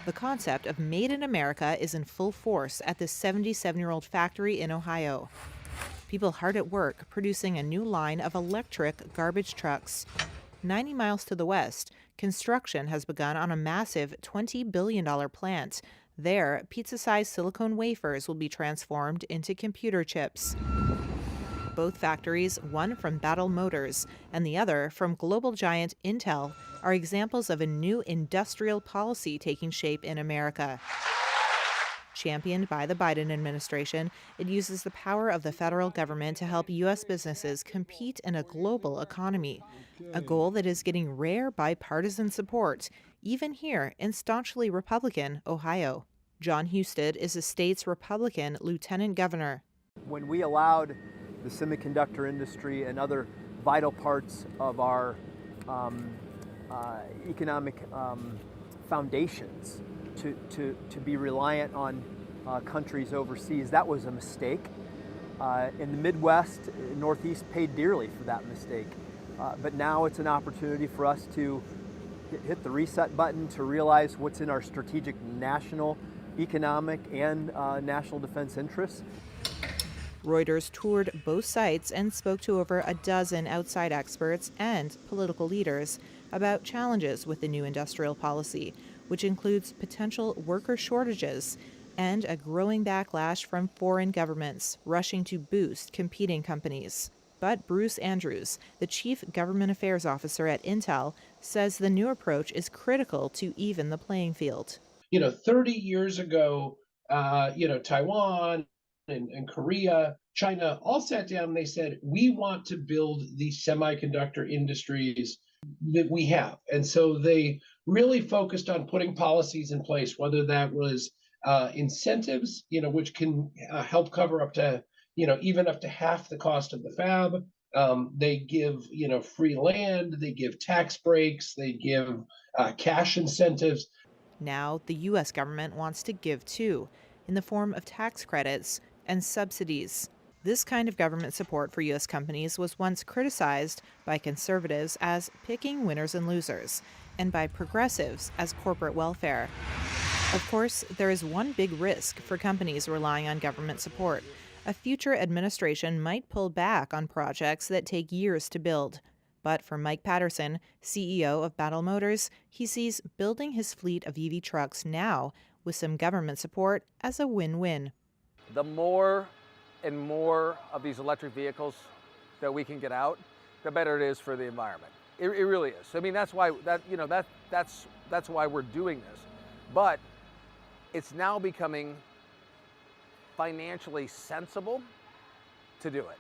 The concept of Made in America is in full force at this 77-year-old factory in Ohio. People hard at work producing a new line of electric garbage trucks. 90 miles to the west, construction has begun on a massive $20 billion plant. There, pizza-sized silicone wafers will be transformed into computer chips. Both factories, one from Battle Motors and the other from global giant Intel, are examples of a new industrial policy taking shape in America. Championed by the Biden administration, it uses the power of the federal government to help U.S. businesses compete in a global economy, a goal that is getting rare bipartisan support, even here in staunchly Republican Ohio. John Husted is the state's Republican lieutenant governor. When we allowed the semiconductor industry and other vital parts of our economic foundations to be reliant on countries overseas, that was a mistake. In the Midwest, Northeast paid dearly for that mistake. But now it's an opportunity for us to hit the reset button, to realize what's in our strategic national, economic, and national defense interests. Reuters toured both sites and spoke to over a dozen outside experts and political leaders about challenges with the new industrial policy, which includes potential worker shortages and a growing backlash from foreign governments rushing to boost competing companies. But Bruce Andrews, the chief government affairs officer at Intel, says the new approach is critical to even the playing field. 30 years ago, Taiwan and Korea, China all sat down and they said, we want to build these semiconductor industries that we have. And so they really focused on putting policies in place, whether that was incentives, which can help cover up to, even up to half the cost of the fab. They give, free land, they give tax breaks, they give cash incentives. Now, the U.S. government wants to give too, in the form of tax credits and subsidies. This kind of government support for U.S. companies was once criticized by conservatives as picking winners and losers, and by progressives as corporate welfare. Of course, there is one big risk for companies relying on government support. A future administration might pull back on projects that take years to build. But for Mike Patterson, CEO of Battle Motors, he sees building his fleet of EV trucks now with some government support as a win-win. The more and more of these electric vehicles that we can get out, the better it is for the environment. It really is. I mean, that's why that's why we're doing this. But it's now becoming financially sensible to do it.